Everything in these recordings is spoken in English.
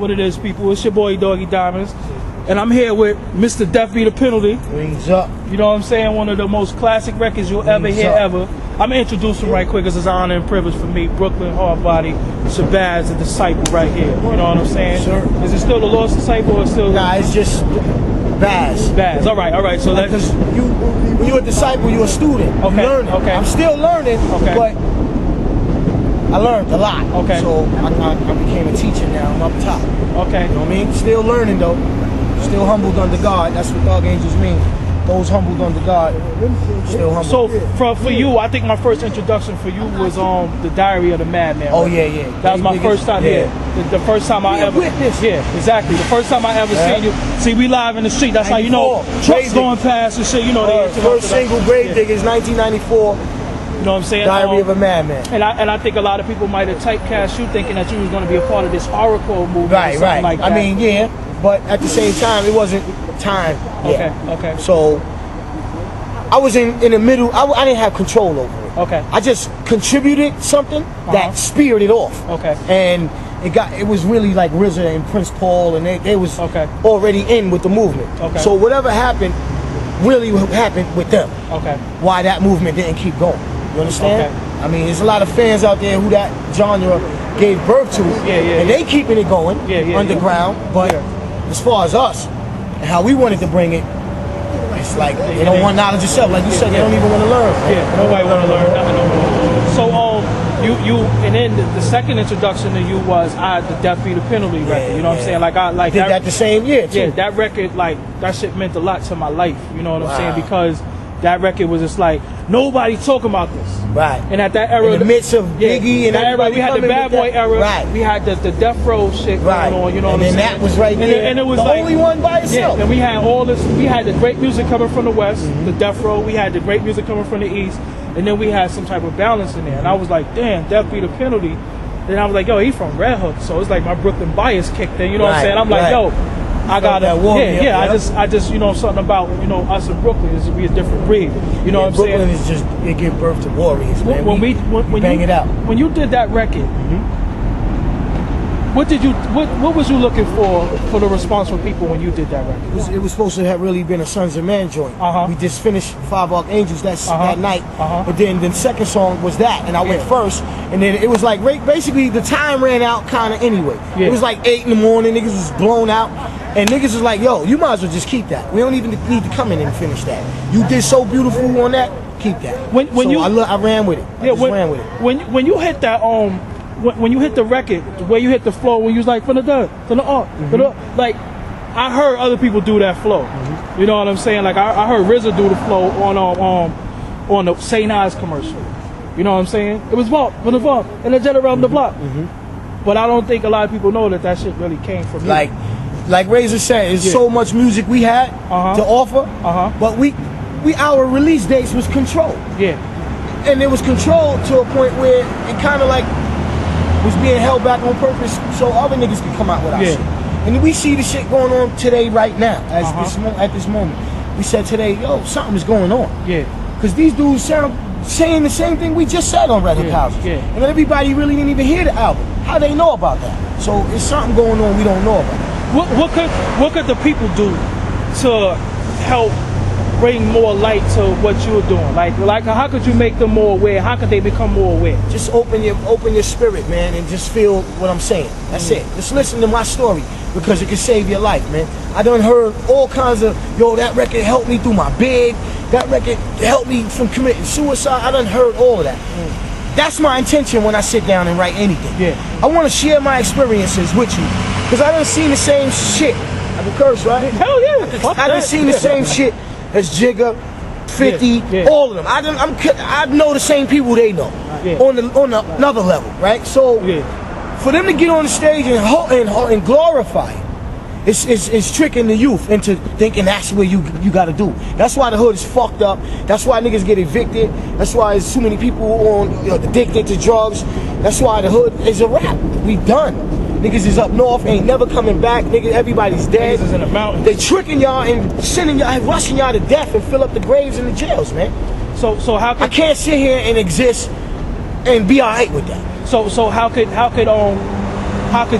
What it is, people, it's your boy Doggy Diamonds, and I'm here with Mr. Death Be the Penalty. Rings up. You know what I'm saying? One of the most classic records you'll ever hear ever. I'm gonna introduce him right quick, because it's an honor and privilege for me. Brooklyn Hardbody, Shabazz, the disciple right here. You know what I'm saying? Sure. Is it still the Lost Disciple or still? Nah, it's just Baz. Baz. All right. So that's because when you're a disciple, you're a student. Okay. You learn. Okay. I'm still learning. Okay. But I learned a lot. Okay. So I became a teacher now. I'm up top. Okay. You know what I mean? Still learning though. Still humbled under God. That's what dog angels mean. Those humbled under God. Still humble. So for you, I think my first introduction for you was The Diary of the Madman. Oh right? yeah. That was my first time here. The first time I ever witnessed. Yeah, exactly. The first time I ever seen you. See, we live in the street. That's how you know trucks going past and shit. You know they first single Grave Diggers, 1994. You know what I'm saying? Diary of a Madman. And I think a lot of people might have typecast you thinking that you was going to be a part of this horrorcore movie. Right. Like that. I mean, yeah, but at the same time, it wasn't time yet. Okay. So I was in the middle. I didn't have control over it. Okay. I just contributed something that spirited off. Okay. And it was really like RZA and Prince Paul, and they was already in with the movement. Okay. So whatever happened really happened with them. Okay. Why that movement didn't keep going. You understand? Okay. I mean, there's a lot of fans out there who that genre gave birth to, and they keeping it going underground. But as far as us and how we wanted to bring it, it's like they don't want knowledge itself. Like you said, they don't even want to learn. Yeah, nobody want to learn nothing. So you and then the second introduction to you was the Death Be the Penalty record. You know what I'm saying? Like I did that the same year too. Yeah, that record, like that shit meant a lot to my life. You know what I'm saying? Because that record was just like nobody talking about this. Right. And at that era, in the midst of Biggie and everybody, we had the Bad Boy era. Right. We had the Death Row shit going on. You know what I'm saying? And that was right there. And it was the like, only one by itself. Yeah. And we had all this. We had the great music coming from the West, the Death Row. We had the great music coming from the East, and then we had some type of balance in there. And I was like, damn, Death Be the Penalty. And I was like, yo, he from Red Hook, so it's like my Brooklyn bias kicked in. You know what I'm saying? I'm like, yo, I gotta, I just, you know, something about, you know, us in Brooklyn is to be a different breed. You know what I'm Brooklyn saying? Brooklyn is just, it give birth to warriors, man. When we bang it out. When you did that record, what was you looking for the response from people when you did that record? It was supposed to have really been a Sons of Man joint. We just finished Five Archangels that night, but then the second song was that, and I went first, and then it was like basically the time ran out kind of anyway. It was like 8 in the morning, niggas was blown out, and niggas was like, yo, you might as well just keep that. We don't even need to come in and finish that. You did so beautiful on that, keep that. I ran with it. Ran with it. When you hit that when you hit the record, where you hit the flow, when you was like from the like I heard other people do that flow. You know what I'm saying? Like I heard RZA do the flow on the St. Nas commercial. You know what I'm saying? It was vault, and the general the block. But I don't think a lot of people know that shit really came from you. Like RZA said, there's so much music we had to offer, but our release dates was controlled. Yeah. And it was controlled to a point where it kind of like was being held back on purpose so other niggas could come out with our shit. And we see the shit going on today right now, at this moment. We said today, yo, something is going on. Yeah. Because these dudes saying the same thing we just said on Red Hook Houses. Yeah. And everybody really didn't even hear the album. How they know about that? So it's something going on we don't know about. What could the people do to help bring more light to what you're doing? Like how could you make them more aware? How could they become more aware? Just open your spirit, man, and just feel what I'm saying. That's it. Just listen to my story, because it can save your life, man. I done heard all kinds of, yo, that record helped me through my bid. That record helped me from committing suicide. I done heard all of that. That's my intention when I sit down and write anything. Yeah. I want to share my experiences with you, because I done seen the same shit. I can curse, right? Hell yeah. I done seen the same shit as Jigga, 50, all of them. I know the same people they know on another level, right? So for them to get on the stage and glorify it, it's tricking the youth into thinking that's what you got to do. That's why the hood is fucked up. That's why niggas get evicted. That's why there's too many people addicted to drugs. That's why the hood is a wrap. We done. Niggas is up north, ain't never coming back. Niggas, everybody's dead. Niggas is in the mountains. They tricking y'all and sending y'all, rushing y'all to death and fill up the graves in the jails, man. So how could I can't sit here and exist and be alright with that. So how could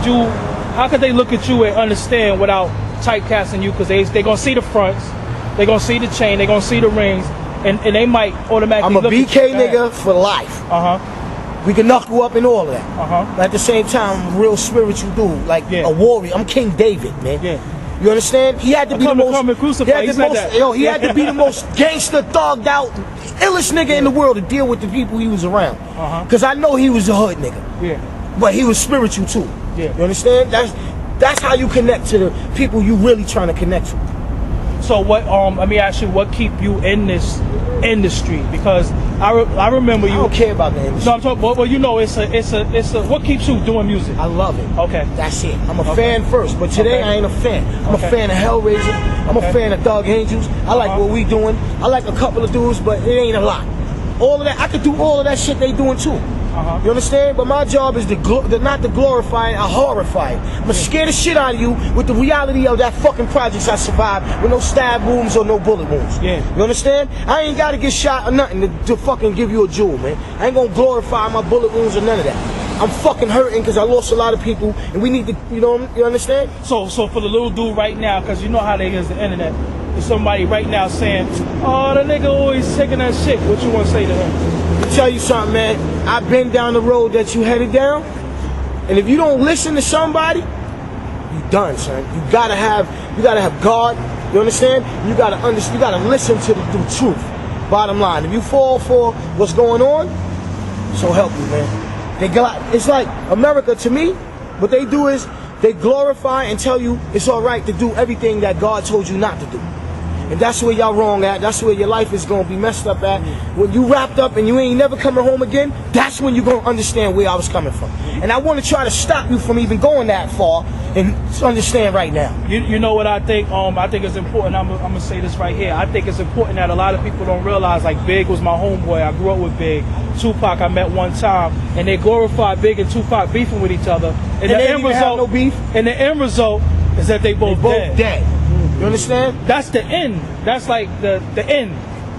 you how could they look at you and understand without typecasting you? Because they gonna see the fronts, they gonna see the chain, they gonna see the rings, and they might automatically. I'm a BK nigga for life. We can knuckle up and all of that. But at the same time, I'm a real spiritual dude, like a warrior. I'm King David, man. You understand? He had to be the most. He had to be the most gangster, thugged out, illest nigga in the world to deal with the people he was around. Cause I know he was a hood nigga. But he was spiritual too. You understand? That's how you connect to the people you really trying to connect to. So what? Let me ask you, what keep you in this industry? Because I remember you. I don't care about the industry. No, I'm talking. Well, you know, it's a. What keeps you doing music? I love it. Okay, that's it. I'm a fan first, but today I ain't a fan. I'm a fan of Hellraiser. I'm a fan of Dog Angels. I like what we doing. I like a couple of dudes, but it ain't a lot. All of that, I could do all of that shit they doing too. You understand? But my job is not to glorify it, I horrify it. I'm gonna scare the shit out of you with the reality of that fucking projects I survived with no stab wounds or no bullet wounds. You understand? I ain't gotta get shot or nothing to fucking give you a jewel, man. I ain't gonna glorify my bullet wounds or none of that. I'm fucking hurting because I lost a lot of people, and we need to, you understand? So for the little dude right now, because you know how they is the internet, there's somebody right now saying, oh, the nigga always taking that shit. What you want to say to him? To tell you something, man, I've been down the road that you headed down, and if you don't listen to somebody, you done, son. You gotta have God. You understand? You gotta listen to the truth. Bottom line, if you fall for what's going on, so help you, man. It's like America to me. What they do is they glorify and tell you it's all right to do everything that God told you not to do. And that's where y'all wrong at. That's where your life is going to be messed up at. When you wrapped up and you ain't never coming home again, that's when you're going to understand where I was coming from. And I want to try to stop you from even going that far and understand right now. You know what I think? I think it's important. I'm going to say this right here. I think it's important that a lot of people don't realize, like, Big was my homeboy. I grew up with Big. Tupac I met one time, and they glorified Big and Tupac beefing with each other. And the end result, no beef. And the end result is that they both dead. You understand? That's the end. That's like the end.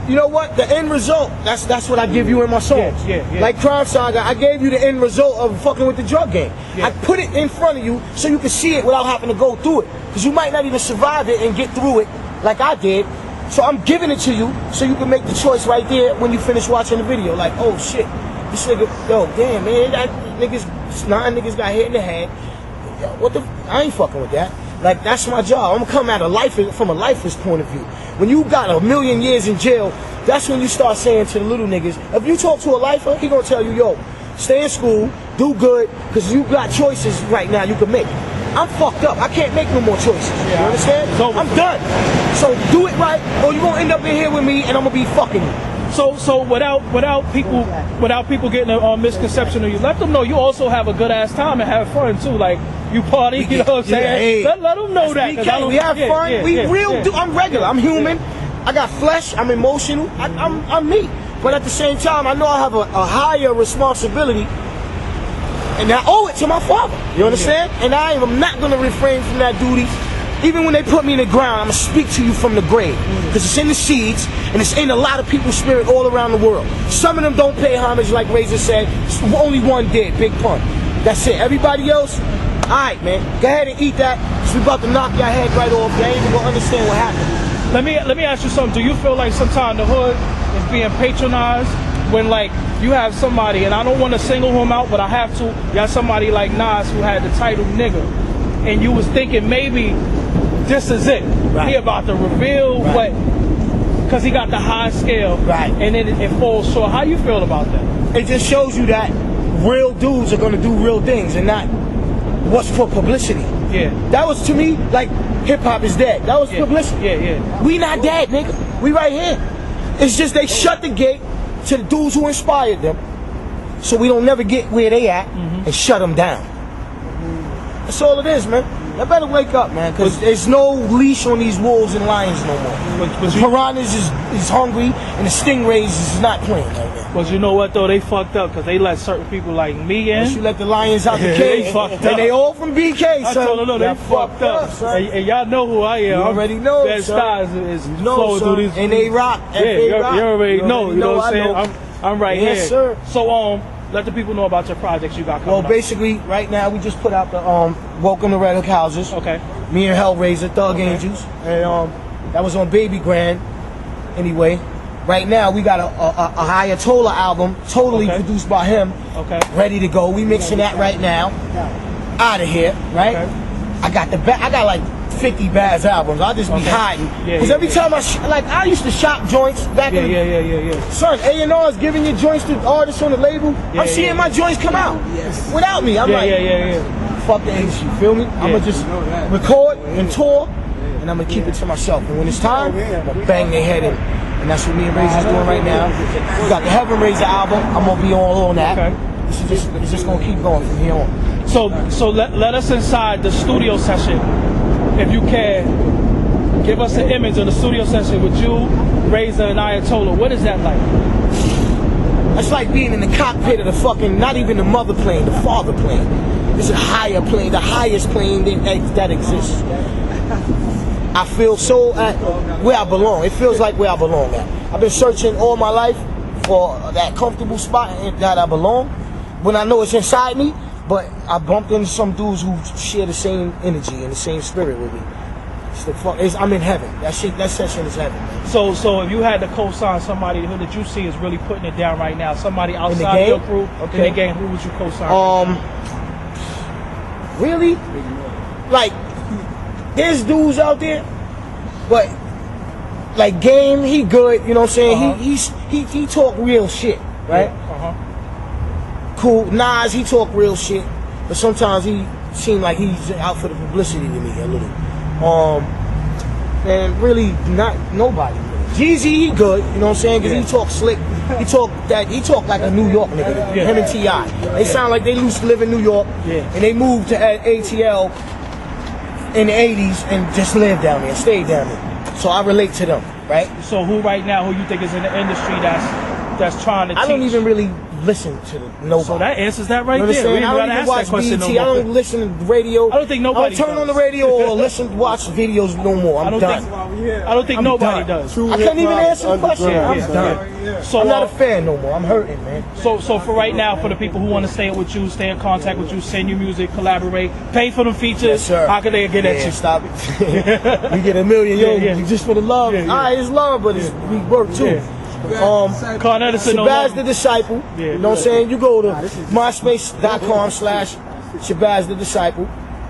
You know what? The end result. That's what I give you in my songs. Yeah. Like Crime Saga, I gave you the end result of fucking with the drug game. I put it in front of you so you can see it without having to go through it. Because you might not even survive it and get through it like I did. So I'm giving it to you so you can make the choice right there when you finish watching the video. Like, oh shit, this nigga, yo, damn man, that niggas, 9 niggas got hit in the head. Yo, what the? I ain't fucking with that. Like, that's my job. I'm gonna come at from a lifeless point of view. When you got 1,000,000 years in jail, that's when you start saying to the little niggas, if you talk to a lifer, he gonna tell you, yo, stay in school, do good, because you got choices right now you can make. I'm fucked up. I can't make no more choices. You understand? I'm done. So do it right, or you gonna end up in here with me, and I'm gonna be fucking you. So without people getting a misconception of you, let them know you also have a good ass time and have fun too. Like, you party, you know what I'm saying? Let them know that. We have fun. We real. I'm regular. I'm human. I got flesh. I'm emotional. I'm me. But at the same time, I know I have a higher responsibility, and I owe it to my father. You understand? And I am not gonna refrain from that duty. Even when they put me in the ground, I'm going to speak to you from the grave. Because it's in the seeds, and it's in a lot of people's spirit all around the world. Some of them don't pay homage, like Razor said. Only one did, Big Pun. That's it. Everybody else, all right, man. Go ahead and eat that. Because we're about to knock your head right off. You ain't even going to understand what happened. Let me ask you something. Do you feel like sometimes the hood is being patronized when, like, you have somebody, and I don't want to single him out, but I have to. You have somebody like Nas who had the title nigga, and you was thinking maybe this is it. He about to reveal what, because he got the high scale, and then it falls short. How you feel about that? It just shows you that real dudes are going to do real things and not what's for publicity. That was, to me, like, hip-hop is dead. That was publicity. We not dead, nigga. We right here. It's just they shut the gate to the dudes who inspired them, so we don't never get where they at and shut them down. That's all it is, man. I better wake up, man, because there's no leash on these wolves and lions no more. The piranhas is hungry, and the stingrays is not playing right now. But you know what, though? They fucked up because they let certain people like me in. Once you let the lions out the cage, they fucked up. And they all from BK, I told them, no, they fucked up. And y'all know who I am. You already know, that style is flowing through these. And they rock. You already know. You know what I'm saying? I'm right here. Yes, sir. So, let the people know about your projects you got coming Well, basically, right now we just put out the Welcome to Red Hook Houses. Okay. Me and Hellraiser, Thug Angels, and that was on Baby Grand. Anyway, right now we got a Ayatollah album, totally produced by him. Okay. Ready to go. We mixing that right now. Out of here, right? Okay. I got like 50 Baz albums. I'll just be hiding. Because every time I used to shop joints back in Yeah. Son, A&R's giving you joints to artists on the label. I'm seeing my joints come out without me. I'm fuck the industry, feel me? I'm gonna just record and tour, and I'm gonna keep it to myself. And when it's time, I'm gonna bang their head in. And that's what me and Razor's doing right now. We got the Heaven Razor album. I'm gonna be all on that. Okay. It's just gonna keep going from here on. So let us inside the studio session, if you can. Give us an image of the studio session with you, Razor, and Ayatollah. What is that like? It's like being in the cockpit of the fucking, not even the mother plane, the father plane. It's a higher plane, the highest plane that exists. I feel so at where I belong. It feels like where I belong at. I've been searching all my life for that comfortable spot that I belong. When I know it's inside me, but I bumped into some dudes who share the same energy and the same spirit with me. I'm in heaven. That session is heaven, man. So if you had to co-sign somebody who that you see is really putting it down right now, somebody outside your crew in the game, who would you co-sign? Really? Like, there's dudes out there, but like Game, he good. You know what I'm saying? He talk real shit, right? Cool. Nas, he talk real shit, but sometimes he seem like he's out for the publicity to me a little. And really not nobody. Jeezy, he good, you know what I'm saying? Because he talk slick. He talk like a New York nigga. Him and T.I. They sound like they used to live in New York, and they moved to ATL in the 80s and just lived down there, stayed down there. So I relate to them, right? So who right now, who you think is in the industry that's trying to teach? I don't even really listen to nobody. So that answers that right there. I don't even watch BT. I don't listen to the radio. I don't think nobody I don't turn on the radio or watch videos no more. I'm done. I don't think nobody does. I can't even answer the question. I'm done. So I'm not a fan no more. I'm hurting, man. So for right now, for the people who want to stay with you, stay in contact with you, send you music, collaborate, pay for them features, yes, sir. How can they get at you? Stop it. We get $1 million, just for the love. Alright, it's love, but we work too. Shabazz the Disciple. You know what I'm saying? You go to myspace.com/Shabazz the Disciple.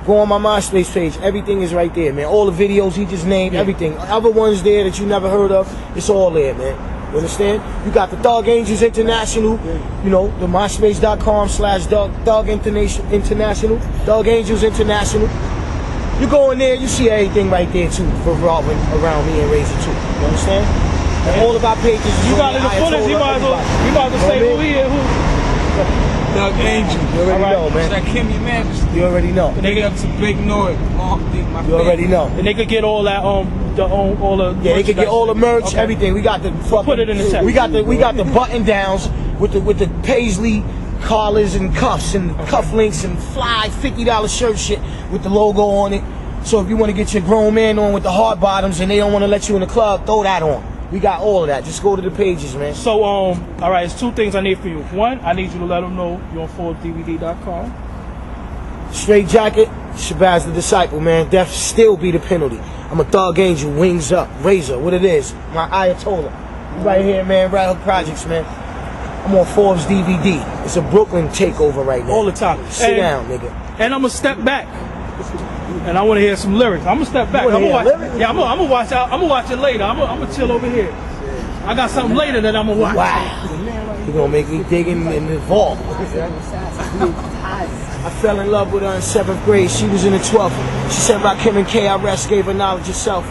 Go on my MySpace page. Everything is right there, man. All the videos he just named, everything. Other ones there that you never heard of, it's all there, man. You understand? You got the Thug Angels International. You know, the myspace.com/Thug International. Thug Angels International. You go in there, you see everything right there too, revolving around me and Razor too. You understand? And all of our pages. You got in the footage. You might as well say who he is. Thug Angel. You already know, man. That Kimmy Majesty. You already know. They got some big noise. You already know. And they could get all that all the they could get all the merch, everything. We got the fucking. Put it in the text. We got the button downs with the paisley collars and cuffs and cuff links and fly $50 shirt shit with the logo on it. So if you want to get your grown man on with the hard bottoms and they don't want to let you in the club, throw that on. We got all of that. Just go to the pages, man. So, all right, it's two things I need for you. One, I need you to let them know you're on ForbesDVD.com. Straight jacket, Shabazz the Disciple, man. Death still be the penalty. I'm a Thug Angel, wings up, Razor, what it is. My Ayatollah. Right here, man, Red Hook Projects, man. I'm on Forbes DVD. It's a Brooklyn takeover right now. All the time. Sit down, nigga. And I'm going to step back. And I want to hear some lyrics. I'm gonna step back. I'm gonna watch it later. I'm gonna chill over here. I got something later that I'm gonna watch. Wow. You're gonna make me dig in the vault. I fell in love with her in 7th grade. She was in the 12th. She said Rakim and KRS gave her knowledge herself.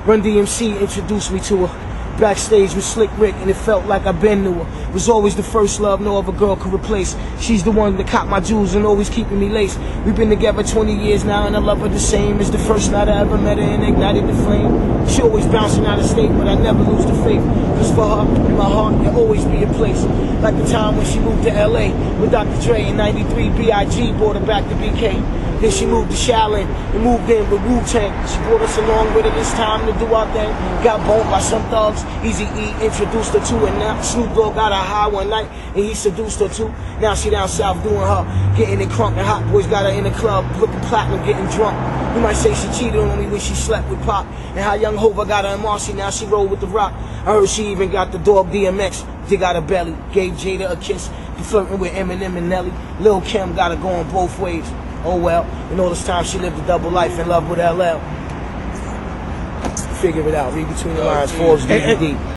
Run DMC introduced me to her. Backstage with Slick Rick, and it felt like I've been to her. Was always the first love no other girl could replace. She's the one that caught my jewels and always keeping me laced. We've been together 20 years now, and I love her the same as the first night I ever met her and ignited the flame. She always bouncing out of state, but I never lose the faith. Cause for her, in my heart, there'll always be a place. Like the time when she moved to LA with Dr. Dre in '93, B.I.G. brought her back to BK. Then she moved to Shaolin and moved in with Wu-Tang. She brought us along with her this time to do our thing. Got boned by some thugs. Easy E introduced her to, and now Snoop Dogg got her high one night and he seduced her too. Now she down south doing her, getting it crunk, and Hot Boys got her in the club looking platinum, getting drunk. You might say she cheated on me when she slept with Pop, and how Young Hova got her in Marcy, now she rolled with The Rock. I heard she even got the dog DMX, dig out her belly, gave Jada a kiss, flirting with Eminem and Nelly. Lil' Kim got her going both ways. Oh well, and all this time she lived a double life in love with LL. Figure it out, read between the lines, Forbes DVD.